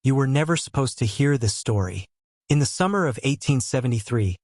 You were never supposed to hear this story. In the summer of 1873,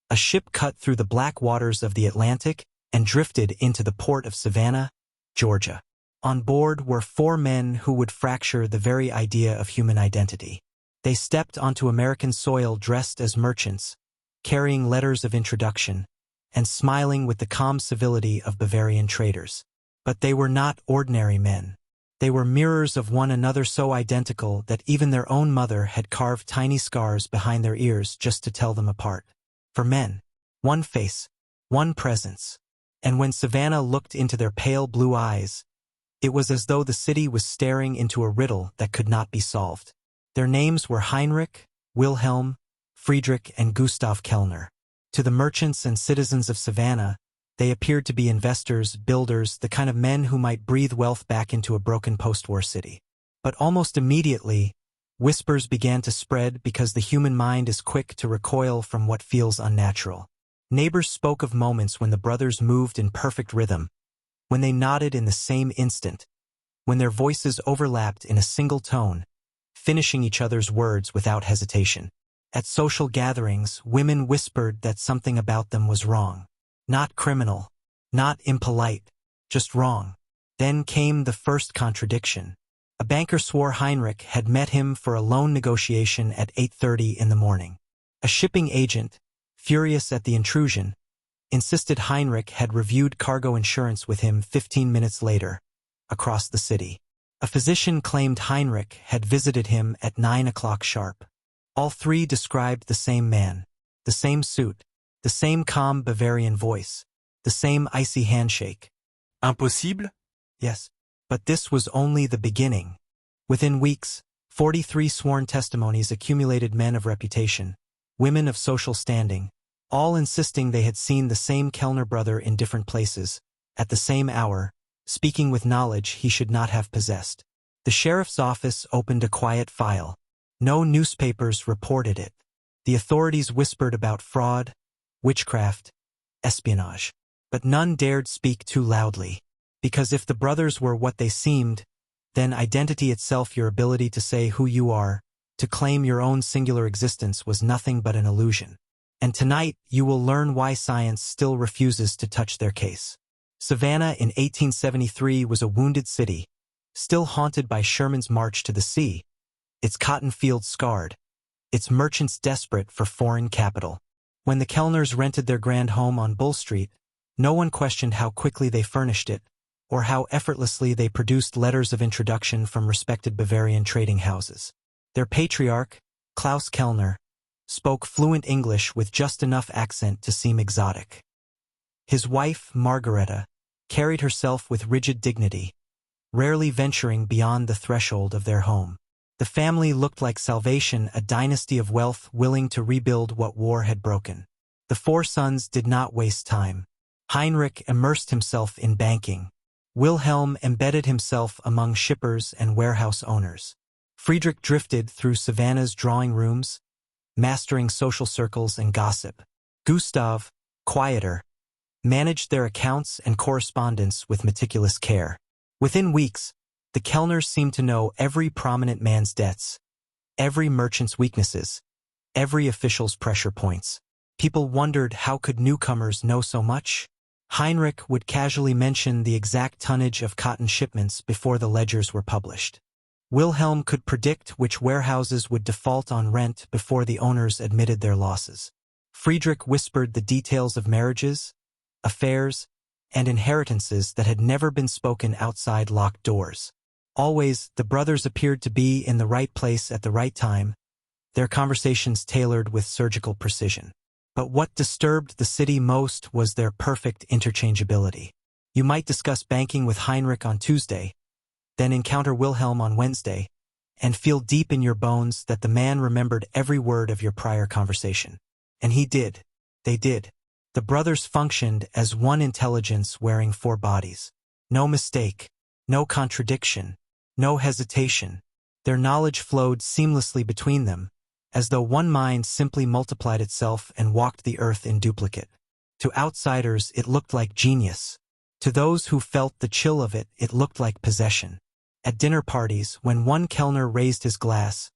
a ship cut through the black waters of the Atlantic and drifted into the port of Savannah, Georgia. On board were 4 men who would fracture the very idea of human identity. They stepped onto American soil dressed as merchants, carrying letters of introduction, and smiling with the calm civility of Bavarian traders. But they were not ordinary men. They were mirrors of one another so identical that even their own mother had carved tiny scars behind their ears just to tell them apart. For men, one face, one presence. And when Savannah looked into their pale blue eyes, it was as though the city was staring into a riddle that could not be solved. Their names were Heinrich, Wilhelm, Friedrich, and Gustaf Kellner. To the merchants and citizens of Savannah, they appeared to be investors, builders, the kind of men who might breathe wealth back into a broken post-war city. But almost immediately, whispers began to spread because the human mind is quick to recoil from what feels unnatural. Neighbors spoke of moments when the brothers moved in perfect rhythm, when they nodded in the same instant, when their voices overlapped in a single tone, finishing each other's words without hesitation. At social gatherings, women whispered that something about them was wrong. Not criminal, not impolite, just wrong. Then came the first contradiction. A banker swore Heinrich had met him for a loan negotiation at 8:30 in the morning. A shipping agent, furious at the intrusion, insisted Heinrich had reviewed cargo insurance with him 15 minutes later, across the city. A physician claimed Heinrich had visited him at 9 o'clock sharp. All 3 described the same man, the same suit, the same calm Bavarian voice, the same icy handshake. Impossible? Yes, but this was only the beginning. Within weeks, 43 sworn testimonies accumulated, men of reputation, women of social standing, all insisting they had seen the same Kellner brother in different places, at the same hour, speaking with knowledge he should not have possessed. The sheriff's office opened a quiet file. No newspapers reported it. The authorities whispered about fraud, witchcraft, espionage. But none dared speak too loudly, because if the brothers were what they seemed, then identity itself, your ability to say who you are, to claim your own singular existence, was nothing but an illusion. And tonight you will learn why science still refuses to touch their case. Savannah in 1873 was a wounded city, still haunted by Sherman's march to the sea, its cotton fields scarred, its merchants desperate for foreign capital. When the Kellners rented their grand home on Bull Street, no one questioned how quickly they furnished it, or how effortlessly they produced letters of introduction from respected Bavarian trading houses. Their patriarch, Klaus Kellner, spoke fluent English with just enough accent to seem exotic. His wife, Margareta, carried herself with rigid dignity, rarely venturing beyond the threshold of their home. The family looked like salvation, a dynasty of wealth willing to rebuild what war had broken. The 4 sons did not waste time. Heinrich immersed himself in banking. Wilhelm embedded himself among shippers and warehouse owners. Friedrich drifted through Savannah's drawing rooms, mastering social circles and gossip. Gustaf, quieter, managed their accounts and correspondence with meticulous care. Within weeks, the Kellners seemed to know every prominent man's debts, every merchant's weaknesses, every official's pressure points. People wondered, how could newcomers know so much? Heinrich would casually mention the exact tonnage of cotton shipments before the ledgers were published. Wilhelm could predict which warehouses would default on rent before the owners admitted their losses. Friedrich whispered the details of marriages, affairs, and inheritances that had never been spoken outside locked doors. Always, the brothers appeared to be in the right place at the right time, their conversations tailored with surgical precision. But what disturbed the city most was their perfect interchangeability. You might discuss banking with Heinrich on Tuesday, then encounter Wilhelm on Wednesday, and feel deep in your bones that the man remembered every word of your prior conversation. And he did. They did. The brothers functioned as one intelligence wearing 4 bodies. No mistake, no contradiction, no hesitation. Their knowledge flowed seamlessly between them, as though one mind simply multiplied itself and walked the earth in duplicate. To outsiders, it looked like genius. To those who felt the chill of it, it looked like possession. At dinner parties, when one Kellner raised his glass,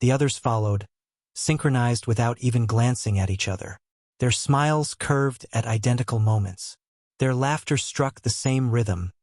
The others followed, synchronized without even glancing at each other. Their smiles curved at identical moments. Their laughter struck the same rhythm,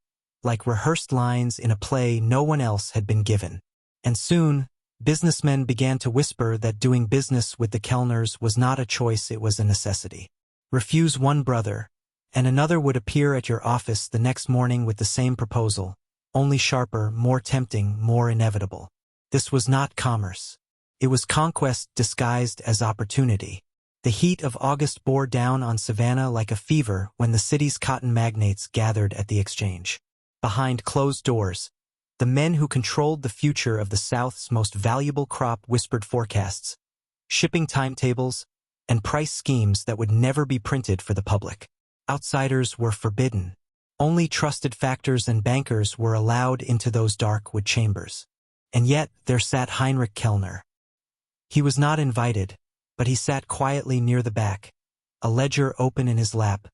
like rehearsed lines in a play no one else had been given. And soon, businessmen began to whisper that doing business with the Kellners was not a choice, it was a necessity. Refuse one brother, and another would appear at your office the next morning with the same proposal, only sharper, more tempting, more inevitable. This was not commerce. It was conquest disguised as opportunity. The heat of August bore down on Savannah like a fever when the city's cotton magnates gathered at the exchange. Behind closed doors, the men who controlled the future of the South's most valuable crop whispered forecasts, shipping timetables, and price schemes that would never be printed for the public. Outsiders were forbidden. Only trusted factors and bankers were allowed into those dark wood chambers. And yet there sat Heinrich Kellner. He was not invited, but he sat quietly near the back, a ledger open in his lap,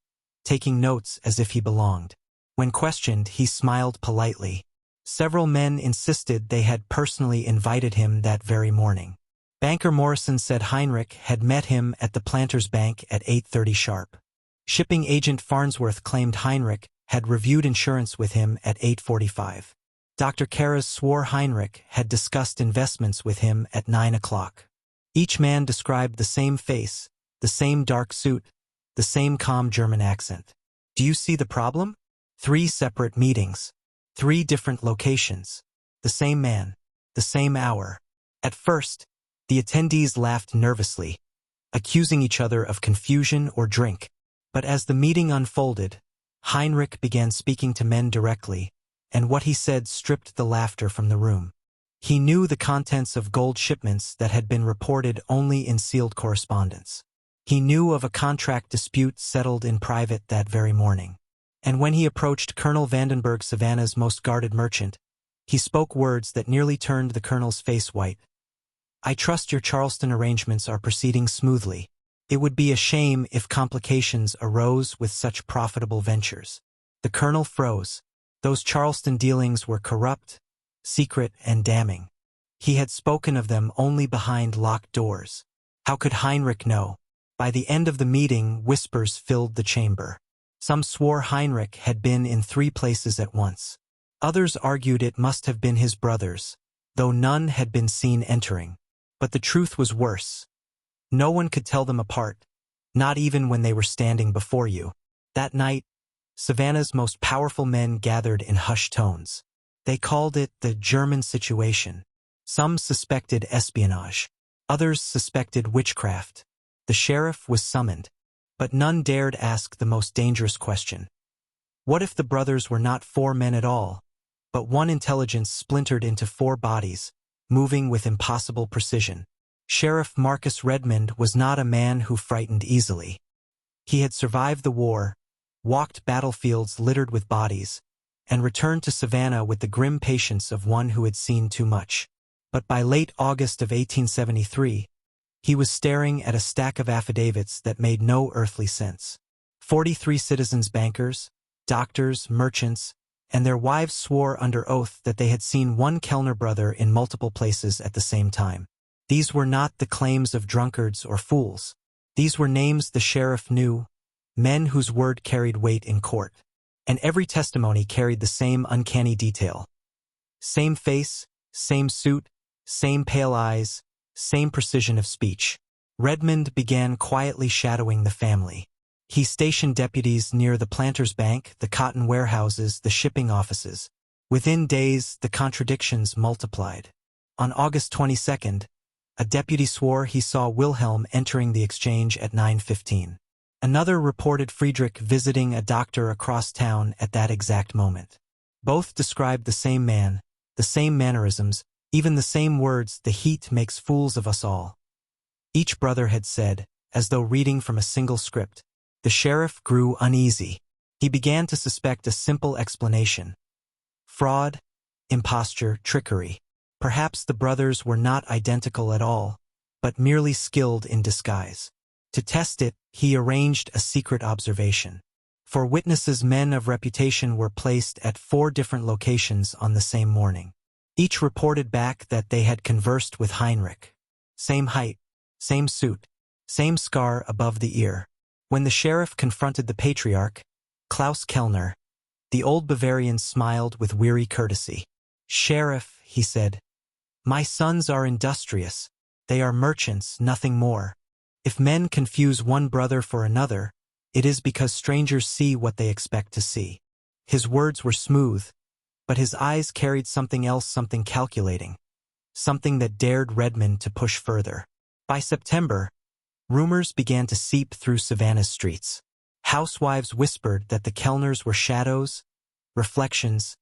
taking notes as if he belonged. When questioned, he smiled politely. Several men insisted they had personally invited him that very morning. Banker Morrison said Heinrich had met him at the Planters' Bank at 8:30 sharp. Shipping agent Farnsworth claimed Heinrich had reviewed insurance with him at 8:45. Dr. Karras swore Heinrich had discussed investments with him at 9 o'clock. Each man described the same face, the same dark suit, the same calm German accent. Do you see the problem? 3 separate meetings. 3 different locations. The same man. The same hour. At first, the attendees laughed nervously, accusing each other of confusion or drink. But as the meeting unfolded, Heinrich began speaking to men directly, and what he said stripped the laughter from the room. He knew the contents of gold shipments that had been reported only in sealed correspondence. He knew of a contract dispute settled in private that very morning. And when he approached Colonel Vandenberg, Savannah's most guarded merchant, he spoke words that nearly turned the colonel's face white. I trust your Charleston arrangements are proceeding smoothly. It would be a shame if complications arose with such profitable ventures. The colonel froze. Those Charleston dealings were corrupt, secret, and damning. He had spoken of them only behind locked doors. How could Heinrich know? By the end of the meeting, whispers filled the chamber. Some swore Heinrich had been in 3 places at once. Others argued it must have been his brothers, though none had been seen entering. But the truth was worse. No one could tell them apart, not even when they were standing before you. That night, Savannah's most powerful men gathered in hushed tones. They called it the German situation. Some suspected espionage. Others suspected witchcraft. The sheriff was summoned, but none dared ask the most dangerous question. What if the brothers were not 4 men at all, but one intelligence splintered into 4 bodies, moving with impossible precision? Sheriff Marcus Redmond was not a man who frightened easily. He had survived the war, walked battlefields littered with bodies, and returned to Savannah with the grim patience of one who had seen too much. But by late August of 1873, he was staring at a stack of affidavits that made no earthly sense. 43 citizens, bankers, doctors, merchants, and their wives swore under oath that they had seen one Kellner brother in multiple places at the same time. These were not the claims of drunkards or fools. These were names the sheriff knew, men whose word carried weight in court. And every testimony carried the same uncanny detail. Same face, same suit, same pale eyes, same precision of speech. Redmond began quietly shadowing the family. He stationed deputies near the Planters' Bank, the cotton warehouses, the shipping offices. Within days, the contradictions multiplied. On August 22nd, a deputy swore he saw Wilhelm entering the exchange at 9:15. Another reported Friedrich visiting a doctor across town at that exact moment. Both described the same man, the same mannerisms, even the same words, the heat makes fools of us all. Each brother had said, as though reading from a single script. The sheriff grew uneasy. He began to suspect a simple explanation. Fraud, imposture, trickery. Perhaps the brothers were not identical at all, but merely skilled in disguise. To test it, he arranged a secret observation. For witnesses, men of reputation were placed at 4 different locations on the same morning. Each reported back that they had conversed with Heinrich. same height, same suit, same scar above the ear. When the sheriff confronted the patriarch, Klaus Kellner, the old Bavarian smiled with weary courtesy. "Sheriff," he said, "my sons are industrious. They are merchants, nothing more. If men confuse one brother for another, it is because strangers see what they expect to see." His words were smooth, but his eyes carried something else, something calculating, something that dared Redmond to push further. By September, rumors began to seep through Savannah's streets. Housewives whispered that the Kellners were shadows, reflections,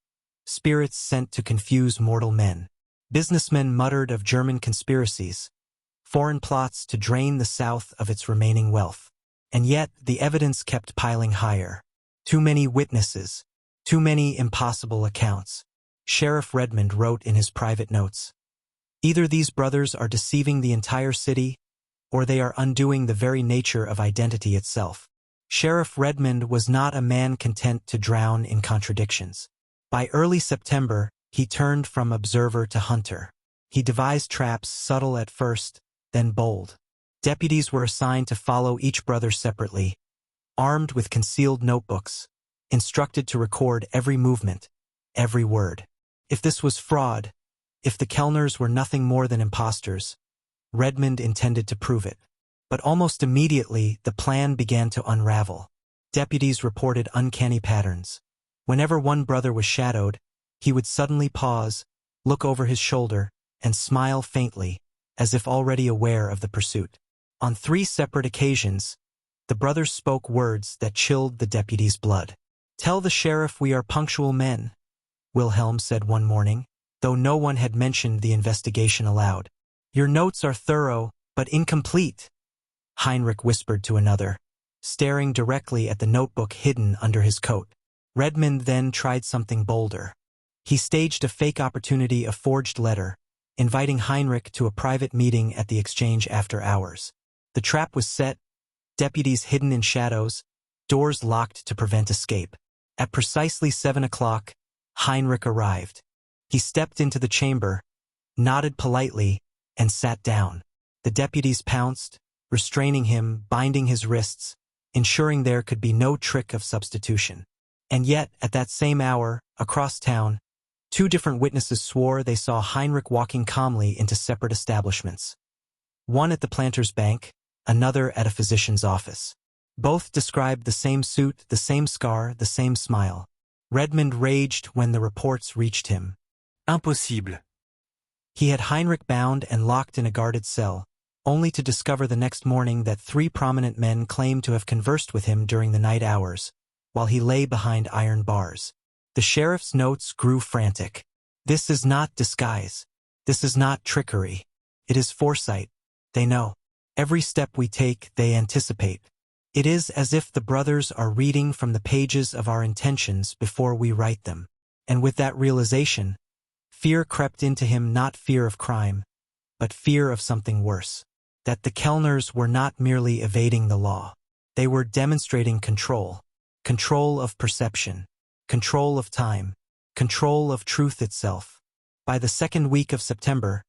spirits sent to confuse mortal men. Businessmen muttered of German conspiracies, foreign plots to drain the South of its remaining wealth. And yet, the evidence kept piling higher. Too many witnesses, too many impossible accounts. Sheriff Redmond wrote in his private notes, "Either these brothers are deceiving the entire city, or they are undoing the very nature of identity itself." Sheriff Redmond was not a man content to drown in contradictions. By early September, he turned from observer to hunter. He devised traps subtle at first, then bold. Deputies were assigned to follow each brother separately, armed with concealed notebooks, instructed to record every movement, every word. If this was fraud, if the Kellners were nothing more than impostors, Redmond intended to prove it. But almost immediately, the plan began to unravel. Deputies reported uncanny patterns. Whenever one brother was shadowed, he would suddenly pause, look over his shoulder, and smile faintly, as if already aware of the pursuit. On 3 separate occasions, the brothers spoke words that chilled the deputy's blood. "Tell the sheriff we are punctual men," Wilhelm said one morning, though no one had mentioned the investigation aloud. "Your notes are thorough, but incomplete," Heinrich whispered to another, staring directly at the notebook hidden under his coat. Redmond then tried something bolder. He staged a fake opportunity, a forged letter, inviting Heinrich to a private meeting at the exchange after hours. The trap was set, deputies hidden in shadows, doors locked to prevent escape. At precisely 7 o'clock, Heinrich arrived. He stepped into the chamber, nodded politely, and sat down. The deputies pounced, restraining him, binding his wrists, ensuring there could be no trick of substitution. And yet, at that same hour, across town, 2 different witnesses swore they saw Heinrich walking calmly into separate establishments. One at the planter's bank, another at a physician's office. Both described the same suit, the same scar, the same smile. Redmond raged when the reports reached him. Impossible. He had Heinrich bound and locked in a guarded cell, only to discover the next morning that 3 prominent men claimed to have conversed with him during the night hours, while he lay behind iron bars. The sheriff's notes grew frantic. "This is not disguise. This is not trickery. It is foresight. They know. Every step we take, they anticipate. It is as if the brothers are reading from the pages of our intentions before we write them." And with that realization, fear crept into him, not fear of crime, but fear of something worse. That the Kellners were not merely evading the law. They were demonstrating control. Control of perception. Control of time. Control of truth itself. By the 2nd week of September,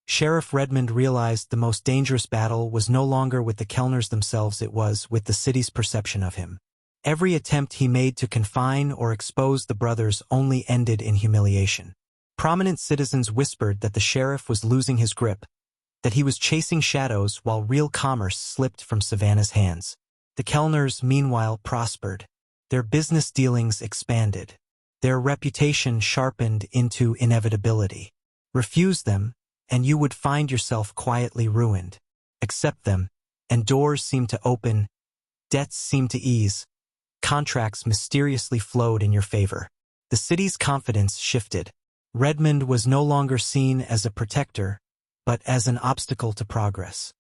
Sheriff Redmond realized the most dangerous battle was no longer with the Kellners themselves, it was with the city's perception of him. Every attempt he made to confine or expose the brothers only ended in humiliation. Prominent citizens whispered that the sheriff was losing his grip, that he was chasing shadows while real commerce slipped from Savannah's hands. The Kellners, meanwhile, prospered. Their business dealings expanded. Their reputation sharpened into inevitability. Refuse them, and you would find yourself quietly ruined. Accept them, and doors seemed to open, debts seemed to ease, contracts mysteriously flowed in your favor. The city's confidence shifted. Redmond was no longer seen as a protector, but as an obstacle to progress.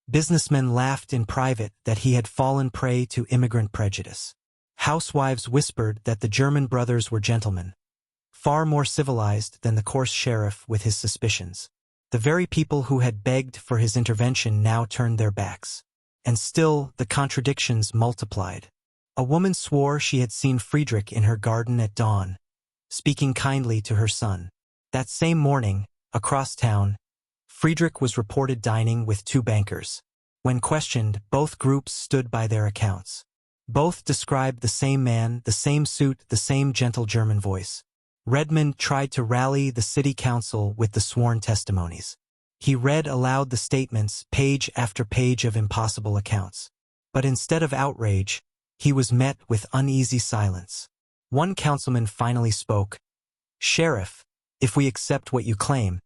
Businessmen laughed in private that he had fallen prey to immigrant prejudice. Housewives whispered that the German brothers were gentlemen, far more civilized than the coarse sheriff with his suspicions. The very people who had begged for his intervention now turned their backs. And still, the contradictions multiplied. A woman swore she had seen Friedrich in her garden at dawn, speaking kindly to her son. That same morning, across town, Friedrich was reported dining with two bankers. When questioned, both groups stood by their accounts. Both described the same man, the same suit, the same gentle German voice. Redmond tried to rally the city council with the sworn testimonies. He read aloud the statements, page after page of impossible accounts. But instead of outrage, he was met with uneasy silence. One councilman finally spoke. "Sheriff, if we accept what you claim,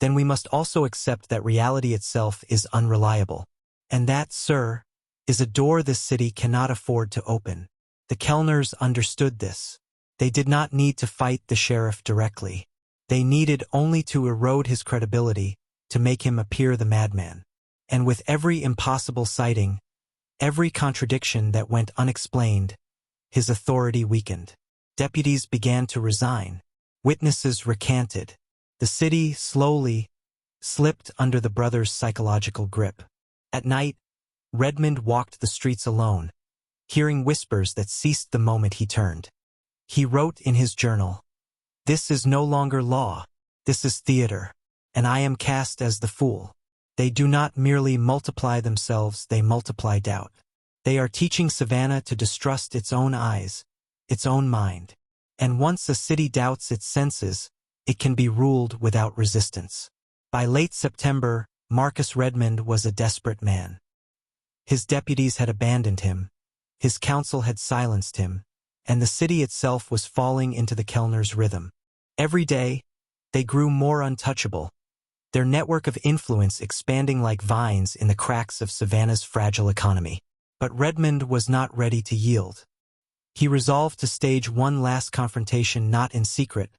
then we must also accept that reality itself is unreliable. And that, sir, is a door this city cannot afford to open." The Kellners understood this. They did not need to fight the sheriff directly. They needed only to erode his credibility, to make him appear the madman. And with every impossible sighting, every contradiction that went unexplained, his authority weakened. Deputies began to resign. Witnesses recanted. The city slowly slipped under the brothers' psychological grip. At night, Redmond walked the streets alone, hearing whispers that ceased the moment he turned. He wrote in his journal, "This is no longer law. This is theater, and I am cast as the fool. They do not merely multiply themselves, they multiply doubt. They are teaching Savannah to distrust its own eyes, its own mind. And once a city doubts its senses, it can be ruled without resistance." By late September, Marcus Redmond was a desperate man. His deputies had abandoned him, his council had silenced him, and the city itself was falling into the Kellners' rhythm. Every day, they grew more untouchable, their network of influence expanding like vines in the cracks of Savannah's fragile economy. But Redmond was not ready to yield. He resolved to stage one last confrontation, not in secret,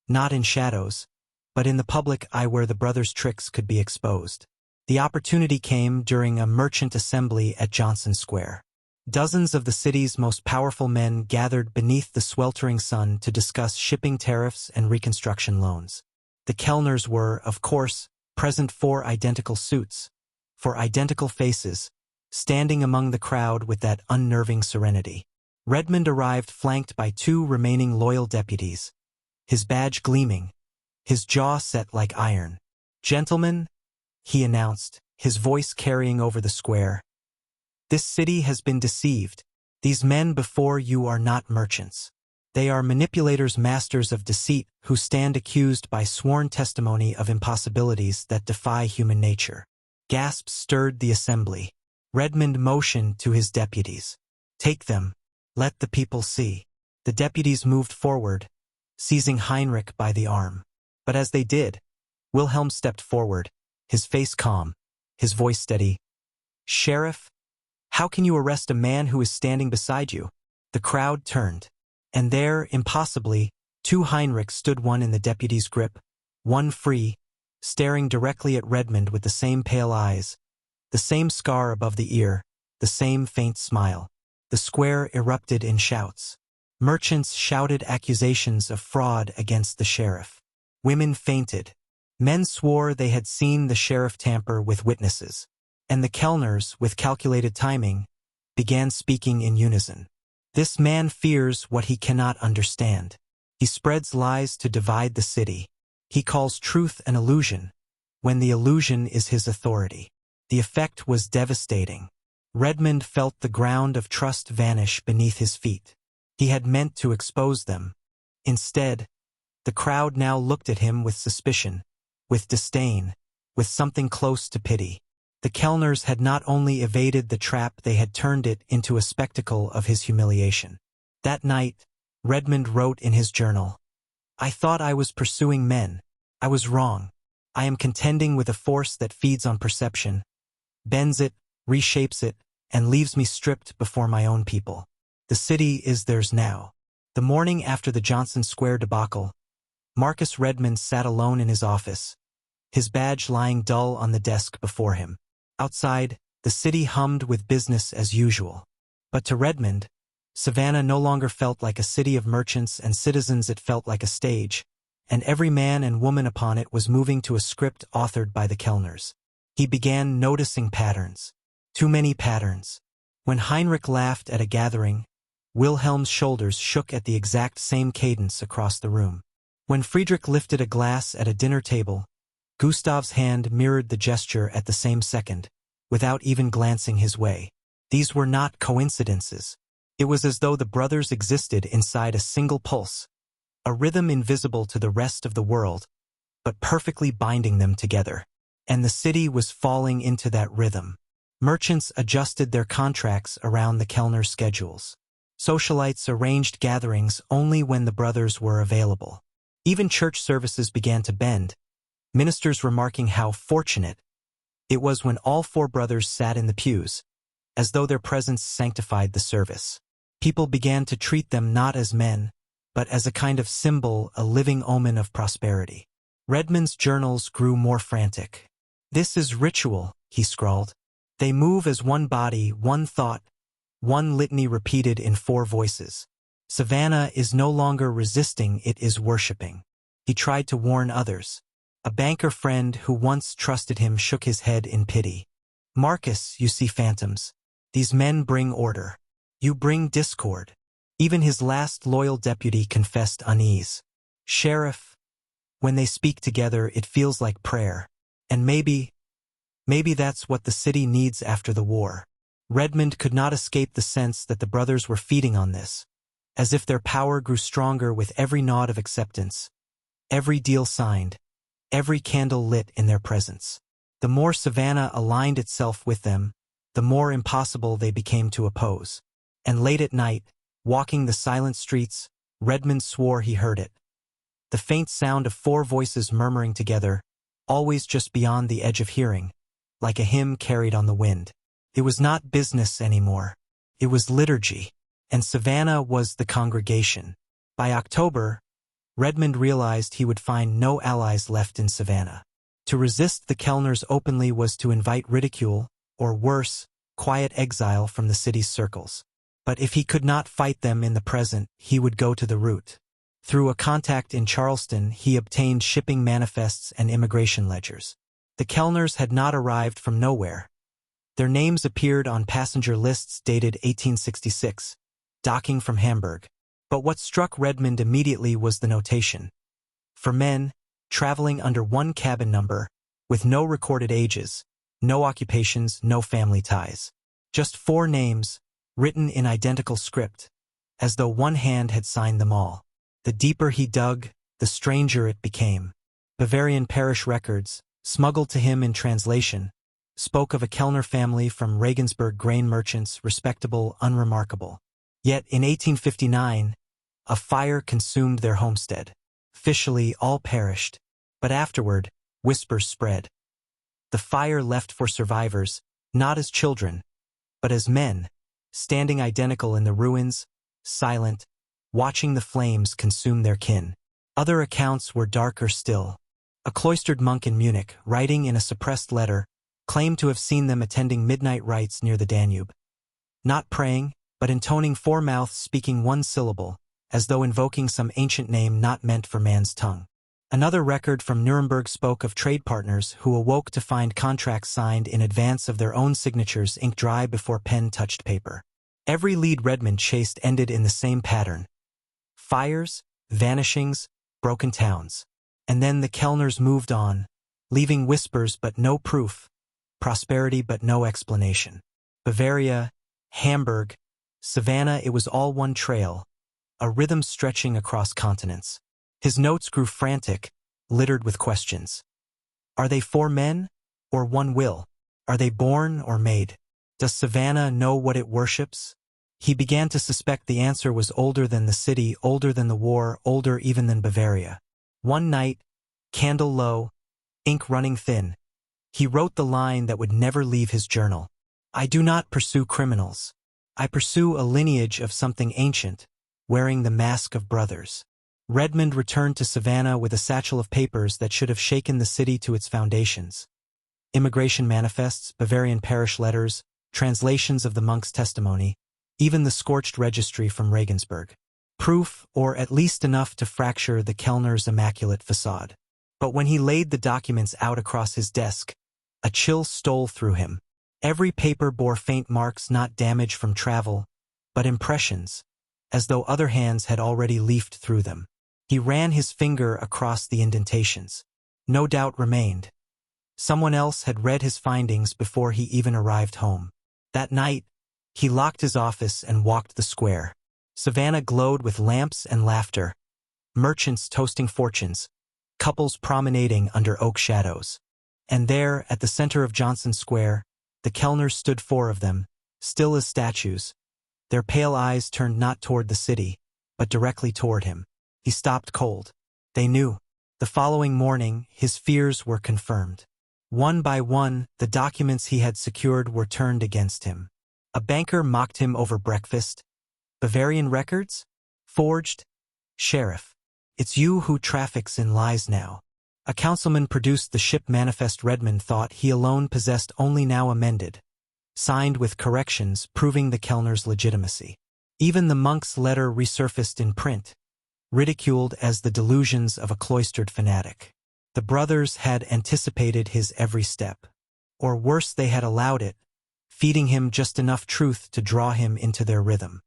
not in shadows, but in the public eye where the brothers' tricks could be exposed. The opportunity came during a merchant assembly at Johnson Square. Dozens of the city's most powerful men gathered beneath the sweltering sun to discuss shipping tariffs and reconstruction loans. The Kellners were, of course, present for identical suits, for identical faces, standing among the crowd with that unnerving serenity. Redmond arrived flanked by two remaining loyal deputies, his badge gleaming, his jaw set like iron. "Gentlemen," he announced, his voice carrying over the square, "this city has been deceived. These men before you are not merchants. They are manipulators, masters of deceit, who stand accused by sworn testimony of impossibilities that defy human nature." Gasps stirred the assembly. Redmond motioned to his deputies. "Take them. Let the people see." The deputies moved forward, seizing Heinrich by the arm. But as they did, Wilhelm stepped forward, his face calm, his voice steady. "Sheriff, how can you arrest a man who is standing beside you?" The crowd turned. And there, impossibly, two Heinrichs stood, one in the deputy's grip, one free, staring directly at Redmond with the same pale eyes, the same scar above the ear, the same faint smile. The square erupted in shouts. Merchants shouted accusations of fraud against the sheriff. Women fainted. Men swore they had seen the sheriff tamper with witnesses. And the Kellners, with calculated timing, began speaking in unison. "This man fears what he cannot understand. He spreads lies to divide the city. He calls truth an illusion, when the illusion is his authority." The effect was devastating. Redmond felt the ground of trust vanish beneath his feet. He had meant to expose them. Instead, the crowd now looked at him with suspicion, with disdain, with something close to pity. The Kellners had not only evaded the trap, they had turned it into a spectacle of his humiliation. That night, Redmond wrote in his journal, "I thought I was pursuing men. I was wrong. I am contending with a force that feeds on perception, bends it, reshapes it, and leaves me stripped before my own people. The city is theirs now." The morning after the Johnson Square debacle, Marcus Redmond sat alone in his office, his badge lying dull on the desk before him. Outside, the city hummed with business as usual. But to Redmond, Savannah no longer felt like a city of merchants and citizens, it felt like a stage, and every man and woman upon it was moving to a script authored by the Kellners. He began noticing patterns. Too many patterns. When Heinrich laughed at a gathering, Wilhelm's shoulders shook at the exact same cadence across the room. When Friedrich lifted a glass at a dinner table, Gustav's hand mirrored the gesture at the same second, without even glancing his way. These were not coincidences. It was as though the brothers existed inside a single pulse, a rhythm invisible to the rest of the world, but perfectly binding them together. And the city was falling into that rhythm. Merchants adjusted their contracts around the Kellner schedules. Socialites arranged gatherings only when the brothers were available. Even church services began to bend, ministers remarking how fortunate it was when all four brothers sat in the pews, as though their presence sanctified the service. People began to treat them not as men, but as a kind of symbol, a living omen of prosperity. Redmond's journals grew more frantic. "This is ritual," he scrawled. "They move as one body, one thought, one litany repeated in four voices. Savannah is no longer resisting, it is worshipping." He tried to warn others. A banker friend who once trusted him shook his head in pity. "Marcus, you see phantoms. These men bring order. You bring discord." Even his last loyal deputy confessed unease. "Sheriff, when they speak together, it feels like prayer. And maybe that's what the city needs after the war." Redmond could not escape the sense that the brothers were feeding on this, as if their power grew stronger with every nod of acceptance, every deal signed, every candle lit in their presence. The more Savannah aligned itself with them, the more impossible they became to oppose. And late at night, walking the silent streets, Redmond swore he heard it. The faint sound of four voices murmuring together, always just beyond the edge of hearing, like a hymn carried on the wind. It was not business anymore. It was liturgy, and Savannah was the congregation. By October, Redmond realized he would find no allies left in Savannah. To resist the Kellners openly was to invite ridicule, or worse, quiet exile from the city's circles. But if he could not fight them in the present, he would go to the root. Through a contact in Charleston, he obtained shipping manifests and immigration ledgers. The Kellners had not arrived from nowhere. Their names appeared on passenger lists dated 1866, docking from Hamburg. But what struck Redmond immediately was the notation. For men, traveling under one cabin number, with no recorded ages, no occupations, no family ties. Just four names, written in identical script, as though one hand had signed them all. The deeper he dug, the stranger it became. Bavarian parish records, smuggled to him in translation, spoke of a Kellner family from Regensburg, grain merchants, respectable, unremarkable. Yet in 1859, a fire consumed their homestead. Officially, all perished, but afterward, whispers spread. The fire left for survivors, not as children, but as men, standing identical in the ruins, silent, watching the flames consume their kin. Other accounts were darker still. A cloistered monk in Munich, writing in a suppressed letter, claimed to have seen them attending midnight rites near the Danube. Not praying, but intoning four mouths, speaking one syllable, as though invoking some ancient name not meant for man's tongue. Another record from Nuremberg spoke of trade partners who awoke to find contracts signed in advance of their own signatures, ink dry before pen touched paper. Every lead Redmond chased ended in the same pattern. Fires, vanishings, broken towns. And then the Kellners moved on, leaving whispers but no proof, prosperity but no explanation. Bavaria, Hamburg, Savannah, it was all one trail, a rhythm stretching across continents. His notes grew frantic, littered with questions. Are they four men, or one will? Are they born or made? Does Savannah know what it worships? He began to suspect the answer was older than the city, older than the war, older even than Bavaria. One night, candle low, ink running thin, he wrote the line that would never leave his journal. I do not pursue criminals. I pursue a lineage of something ancient, wearing the mask of brothers. Redmond returned to Savannah with a satchel of papers that should have shaken the city to its foundations. Immigration manifests, Bavarian parish letters, translations of the monk's testimony, even the scorched registry from Regensburg. Proof, or at least enough to fracture the Kellners' immaculate facade. But when he laid the documents out across his desk, a chill stole through him. Every paper bore faint marks, not damage from travel, but impressions, as though other hands had already leafed through them. He ran his finger across the indentations. No doubt remained. Someone else had read his findings before he even arrived home. That night, he locked his office and walked the square. Savannah glowed with lamps and laughter. Merchants toasting fortunes. Couples promenading under oak shadows. And there, at the center of Johnson Square, the Kellners stood, four of them, still as statues. Their pale eyes turned not toward the city, but directly toward him. He stopped cold. They knew. The following morning, his fears were confirmed. One by one, the documents he had secured were turned against him. A banker mocked him over breakfast. Bavarian records? Forged? Sheriff. It's you who traffics in lies now. A councilman produced the ship manifest Redmond thought he alone possessed, only now amended. Signed with corrections proving the Kellners' legitimacy. Even the monk's letter resurfaced in print, ridiculed as the delusions of a cloistered fanatic. The brothers had anticipated his every step. Or worse, they had allowed it, feeding him just enough truth to draw him into their rhythm.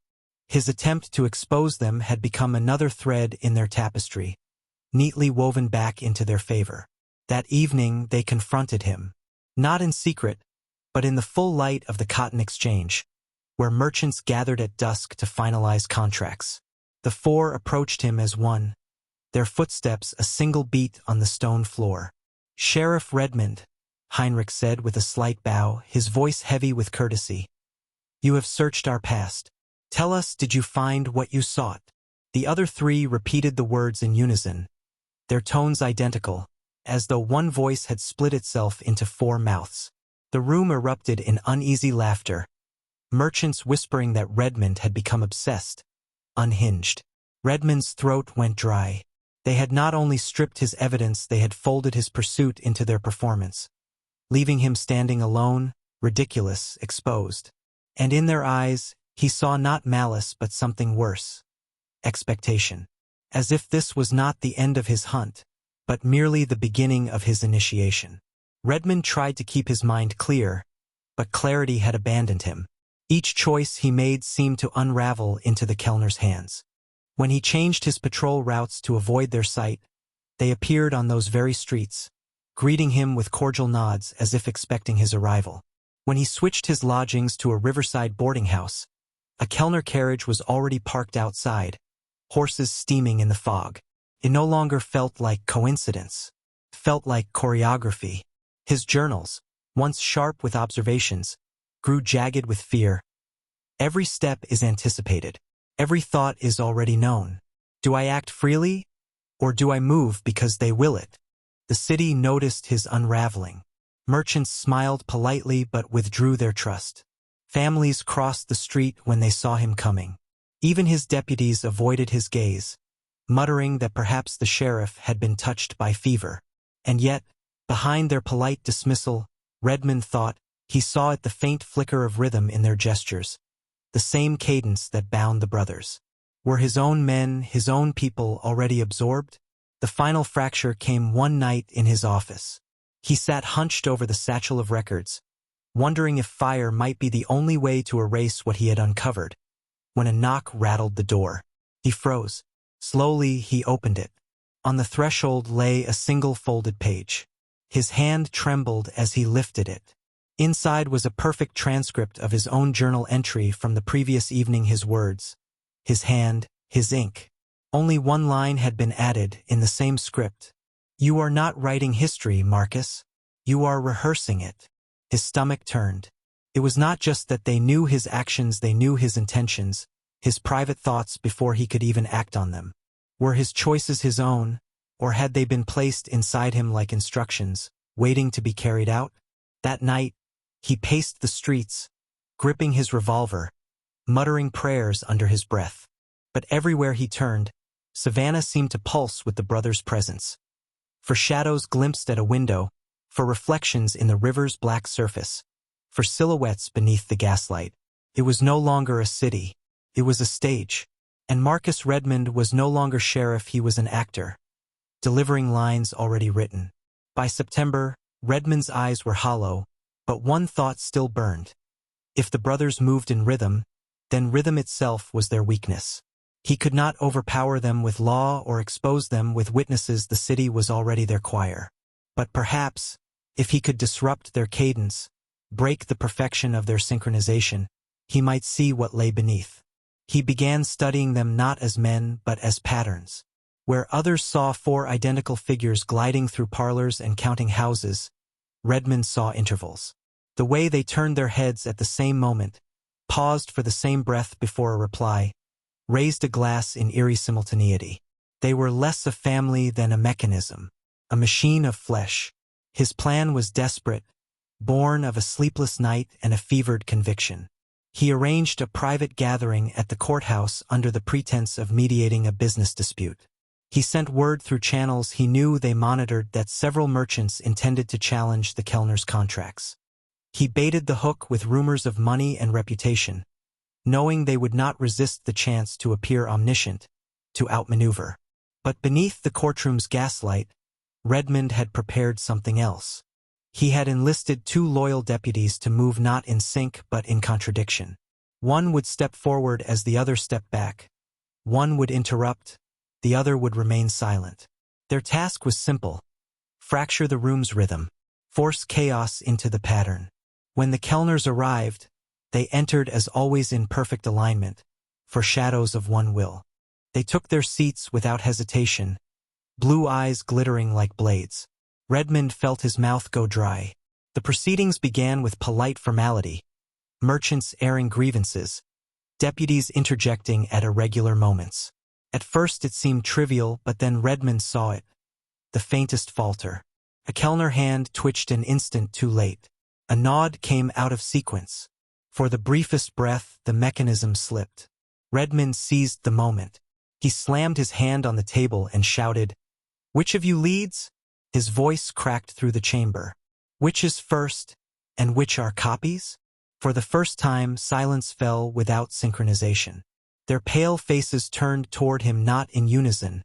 His attempt to expose them had become another thread in their tapestry, neatly woven back into their favor. That evening they confronted him, not in secret, but in the full light of the cotton exchange, where merchants gathered at dusk to finalize contracts. The four approached him as one, their footsteps a single beat on the stone floor. "Sheriff Redmond," Heinrich said with a slight bow, his voice heavy with courtesy. "You have searched our past. Tell us, did you find what you sought?" The other three repeated the words in unison, their tones identical, as though one voice had split itself into four mouths. The room erupted in uneasy laughter, merchants whispering that Redmond had become obsessed, unhinged. Redmond's throat went dry. They had not only stripped his evidence, they had folded his pursuit into their performance, leaving him standing alone, ridiculous, exposed. And in their eyes, he saw not malice but something worse. Expectation. As if this was not the end of his hunt, but merely the beginning of his initiation. Redmond tried to keep his mind clear, but clarity had abandoned him. Each choice he made seemed to unravel into the Kellners' hands. When he changed his patrol routes to avoid their sight, they appeared on those very streets, greeting him with cordial nods as if expecting his arrival. When he switched his lodgings to a riverside boarding house, a Kellner carriage was already parked outside, horses steaming in the fog. It no longer felt like coincidence, felt like choreography. His journals, once sharp with observations, grew jagged with fear. Every step is anticipated. Every thought is already known. Do I act freely, or do I move because they will it? The city noticed his unraveling. Merchants smiled politely but withdrew their trust. Families crossed the street when they saw him coming. Even his deputies avoided his gaze, muttering that perhaps the sheriff had been touched by fever. And yet, behind their polite dismissal, Redmond thought he saw it, the faint flicker of rhythm in their gestures, the same cadence that bound the brothers. Were his own men, his own people, already absorbed? The final fracture came one night in his office. He sat hunched over the satchel of records, wondering if fire might be the only way to erase what he had uncovered, when a knock rattled the door. He froze. Slowly he opened it. On the threshold lay a single folded page. His hand trembled as he lifted it. Inside was a perfect transcript of his own journal entry from the previous evening, his words, his hand, his ink. Only one line had been added in the same script. "You are not writing history, Marcus. You are rehearsing it." His stomach turned. It was not just that they knew his actions, they knew his intentions, his private thoughts before he could even act on them. Were his choices his own, or had they been placed inside him like instructions, waiting to be carried out? That night, he paced the streets, gripping his revolver, muttering prayers under his breath. But everywhere he turned, Savannah seemed to pulse with the brothers' presence. For shadows glimpsed at a window, for reflections in the river's black surface, for silhouettes beneath the gaslight. It was no longer a city, it was a stage. And Marcus Redmond was no longer sheriff, he was an actor, delivering lines already written. By September, Redmond's eyes were hollow, but one thought still burned. If the brothers moved in rhythm, then rhythm itself was their weakness. He could not overpower them with law or expose them with witnesses. The city was already their choir. But perhaps, if he could disrupt their cadence, break the perfection of their synchronization, he might see what lay beneath. He began studying them not as men but as patterns. Where others saw 4 identical figures gliding through parlors and counting houses, Redmond saw intervals. The way they turned their heads at the same moment, paused for the same breath before a reply, raised a glass in eerie simultaneity. They were less a family than a mechanism, a machine of flesh. His plan was desperate, born of a sleepless night and a fevered conviction. He arranged a private gathering at the courthouse under the pretense of mediating a business dispute. He sent word through channels he knew they monitored that several merchants intended to challenge the Kellner's contracts. He baited the hook with rumors of money and reputation, knowing they would not resist the chance to appear omniscient, to outmaneuver. But beneath the courtroom's gaslight, Redmond had prepared something else. He had enlisted 2 loyal deputies to move not in sync but in contradiction. One would step forward as the other stepped back. One would interrupt, the other would remain silent. Their task was simple: fracture the room's rhythm, force chaos into the pattern. When the Kellners arrived, they entered as always in perfect alignment, foreshadows of one will. They took their seats without hesitation, blue eyes glittering like blades. Redmond felt his mouth go dry. The proceedings began with polite formality, merchants airing grievances, deputies interjecting at irregular moments. At first it seemed trivial, but then Redmond saw it. The faintest falter. A Kellner hand twitched an instant too late. A nod came out of sequence. For the briefest breath, the mechanism slipped. Redmond seized the moment. He slammed his hand on the table and shouted, "Which of you leads?" His voice cracked through the chamber. "Which is first, and which are copies?" For the first time, silence fell without synchronization. Their pale faces turned toward him not in unison,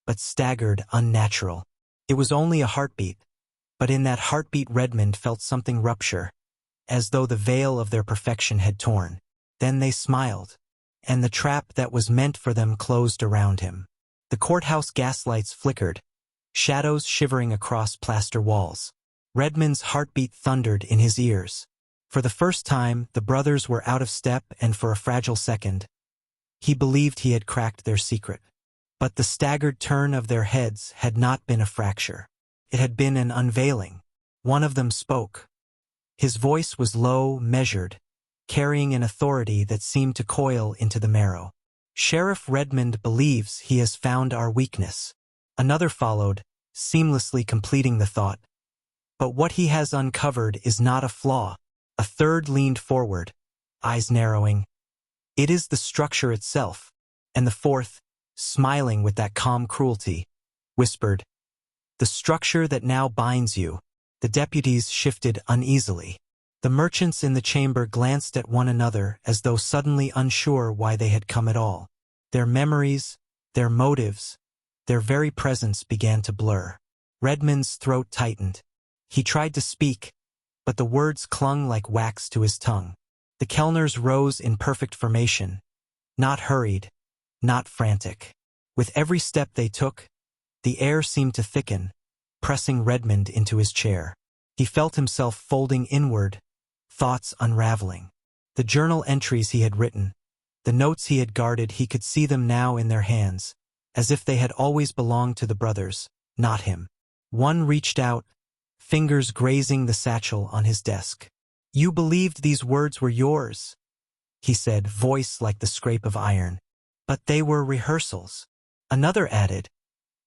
but staggered, unnatural. It was only a heartbeat, but in that heartbeat Redmond felt something rupture, as though the veil of their perfection had torn. Then they smiled, and the trap that was meant for them closed around him. The courthouse gaslights flickered, shadows shivering across plaster walls. Redmond's heartbeat thundered in his ears. For the first time, the brothers were out of step, and for a fragile second, he believed he had cracked their secret. But the staggered turn of their heads had not been a fracture. It had been an unveiling. One of them spoke. His voice was low, measured, carrying an authority that seemed to coil into the marrow. "Sheriff Redmond believes he has found our weakness." Another followed, seamlessly completing the thought. "But what he has uncovered is not a flaw." A third leaned forward, eyes narrowing. "It is the structure itself." And the fourth, smiling with that calm cruelty, whispered, "The structure that now binds you." The deputies shifted uneasily. The merchants in the chamber glanced at one another as though suddenly unsure why they had come at all. Their memories, their motives, their very presence began to blur. Redmond's throat tightened. He tried to speak, but the words clung like wax to his tongue. The Kellners rose in perfect formation, not hurried, not frantic. With every step they took, the air seemed to thicken, pressing Redmond into his chair. He felt himself folding inward, thoughts unraveling. The journal entries he had written, the notes he had guarded, he could see them now in their hands, as if they had always belonged to the brothers, not him. One reached out, fingers grazing the satchel on his desk. "You believed these words were yours," he said, voice like the scrape of iron. "But they were rehearsals." Another added,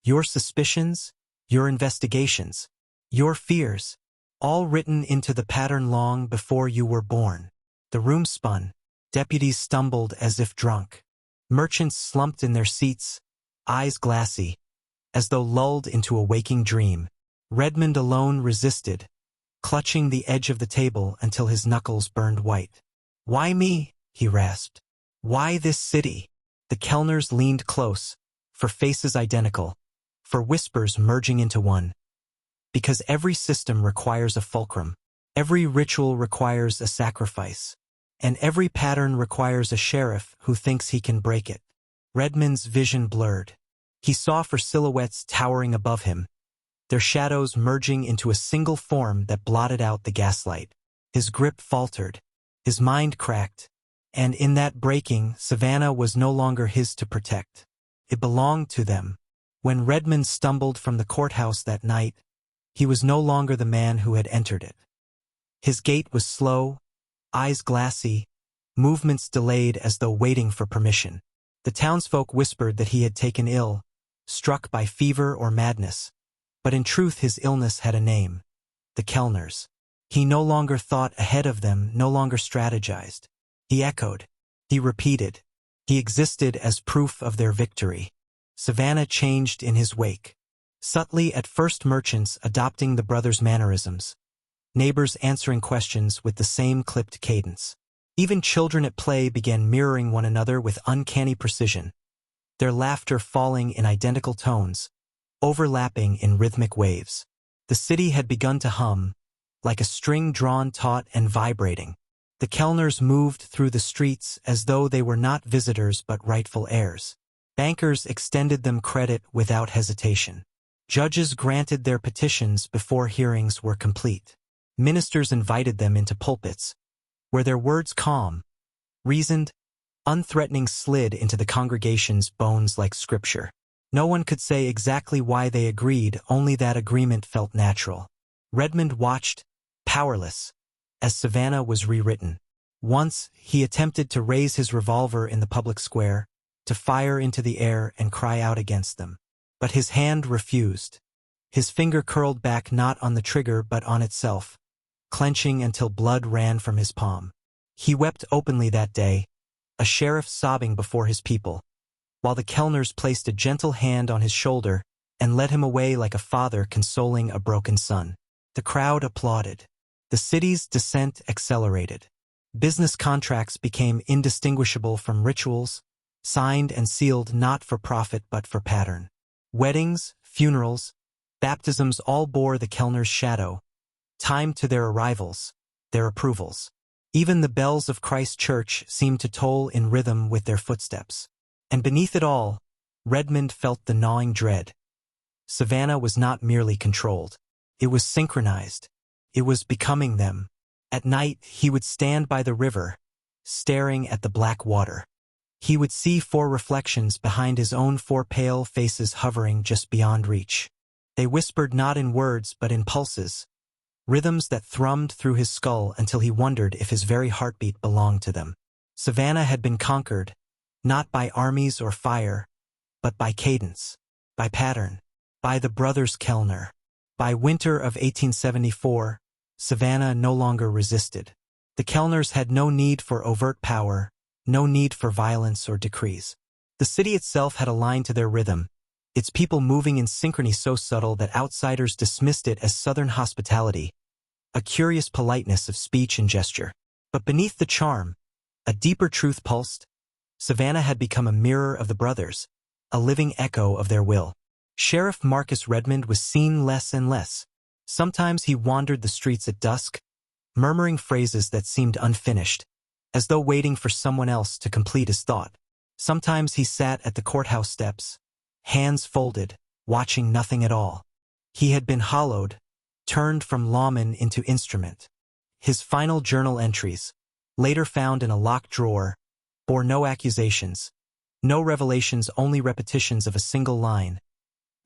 "Your suspicions, your investigations, your fears, all written into the pattern long before you were born." The room spun. Deputies stumbled as if drunk. Merchants slumped in their seats, eyes glassy, as though lulled into a waking dream. Redmond alone resisted, clutching the edge of the table until his knuckles burned white. "Why me?" he rasped. "Why this city?" The Kellners leaned close, for faces identical, for whispers merging into one. "Because every system requires a fulcrum. Every ritual requires a sacrifice. And every pattern requires a sheriff who thinks he can break it." Redmond's vision blurred. He saw for silhouettes towering above him, their shadows merging into a single form that blotted out the gaslight. His grip faltered, his mind cracked, and in that breaking, Savannah was no longer his to protect. It belonged to them. When Redmond stumbled from the courthouse that night, he was no longer the man who had entered it. His gait was slow, eyes glassy, movements delayed as though waiting for permission. The townsfolk whispered that he had taken ill, struck by fever or madness. But in truth his illness had a name: the Kellners. He no longer thought ahead of them, no longer strategized. He echoed. He repeated. He existed as proof of their victory. Savannah changed in his wake. Subtly at first, merchants adopting the brothers' mannerisms, neighbors answering questions with the same clipped cadence. Even children at play began mirroring one another with uncanny precision, their laughter falling in identical tones, overlapping in rhythmic waves. The city had begun to hum, like a string drawn taut and vibrating. The Kellners moved through the streets as though they were not visitors but rightful heirs. Bankers extended them credit without hesitation. Judges granted their petitions before hearings were complete. Ministers invited them into pulpits, where their words calm, reasoned, unthreatening slid into the congregation's bones like scripture. No one could say exactly why they agreed, only that agreement felt natural. Redmond watched, powerless, as Savannah was rewritten. Once, he attempted to raise his revolver in the public square, to fire into the air and cry out against them. But his hand refused. His finger curled back not on the trigger but on itself, clenching until blood ran from his palm. He wept openly that day, a sheriff sobbing before his people, while the Kellners placed a gentle hand on his shoulder and led him away like a father consoling a broken son. The crowd applauded. The city's descent accelerated. Business contracts became indistinguishable from rituals, signed and sealed not for profit but for pattern. Weddings, funerals, baptisms all bore the Kellners' shadow, timed to their arrivals, their approvals. Even the bells of Christ Church seemed to toll in rhythm with their footsteps. And beneath it all, Redmond felt the gnawing dread. Savannah was not merely controlled. It was synchronized. It was becoming them. At night, he would stand by the river, staring at the black water. He would see 4 reflections behind his own 4 pale faces hovering just beyond reach. They whispered not in words but in pulses, rhythms that thrummed through his skull until he wondered if his very heartbeat belonged to them. Savannah had been conquered, not by armies or fire, but by cadence, by pattern, by the brothers Kellner. By winter of 1874, Savannah no longer resisted. The Kellners had no need for overt power, no need for violence or decrees. The city itself had aligned to their rhythm, its people moving in synchrony so subtle that outsiders dismissed it as Southern hospitality, a curious politeness of speech and gesture. But beneath the charm, a deeper truth pulsed. Savannah had become a mirror of the brothers, a living echo of their will. Sheriff Marcus Redmond was seen less and less. Sometimes he wandered the streets at dusk, murmuring phrases that seemed unfinished, as though waiting for someone else to complete his thought. Sometimes he sat at the courthouse steps, hands folded, watching nothing at all. He had been hollowed, turned from lawman into instrument. His final journal entries, later found in a locked drawer, bore no accusations, no revelations, only repetitions of a single line,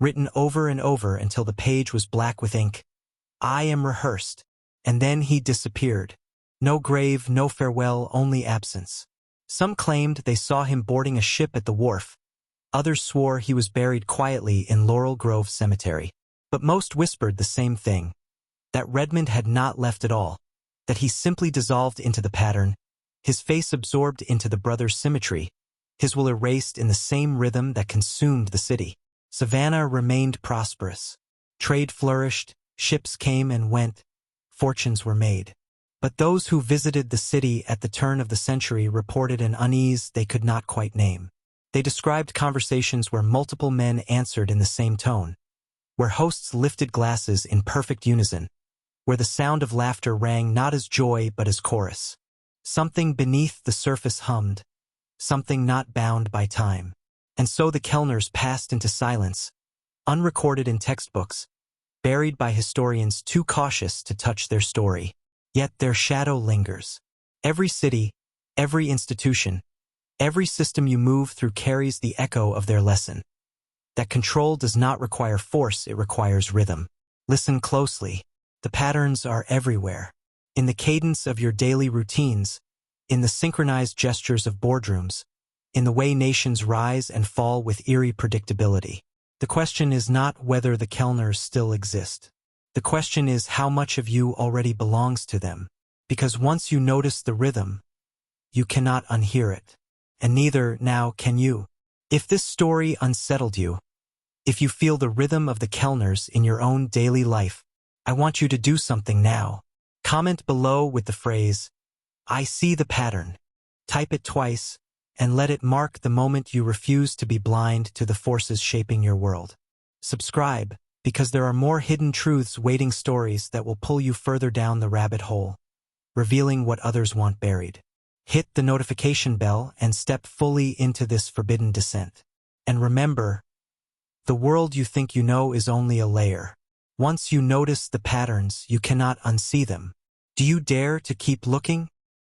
written over and over until the page was black with ink. "I am rehearsed." And then he disappeared. No grave, no farewell, only absence. Some claimed they saw him boarding a ship at the wharf. Others swore he was buried quietly in Laurel Grove Cemetery. But most whispered the same thing, that Redmond had not left at all, that he simply dissolved into the pattern, his face absorbed into the brothers' symmetry, his will erased in the same rhythm that consumed the city. Savannah remained prosperous. Trade flourished, ships came and went, fortunes were made. But those who visited the city at the turn of the century reported an unease they could not quite name. They described conversations where multiple men answered in the same tone, where hosts lifted glasses in perfect unison, where the sound of laughter rang not as joy but as chorus. Something beneath the surface hummed, something not bound by time. And so the Kellners passed into silence, unrecorded in textbooks, buried by historians too cautious to touch their story. Yet their shadow lingers. Every city, every institution, every system you move through carries the echo of their lesson. That control does not require force, it requires rhythm. Listen closely. The patterns are everywhere. In the cadence of your daily routines, in the synchronized gestures of boardrooms, in the way nations rise and fall with eerie predictability. The question is not whether the Kellners still exist. The question is how much of you already belongs to them. Because once you notice the rhythm, you cannot unhear it. And neither now can you. If this story unsettled you, if you feel the rhythm of the Kellners in your own daily life, I want you to do something now. Comment below with the phrase, "I see the pattern." Type it twice, and let it mark the moment you refuse to be blind to the forces shaping your world. Subscribe, because there are more hidden truths waiting, stories that will pull you further down the rabbit hole, revealing what others want buried. Hit the notification bell and step fully into this forbidden descent. And remember, the world you think you know is only a layer. Once you notice the patterns, you cannot unsee them. Do you dare to keep looking?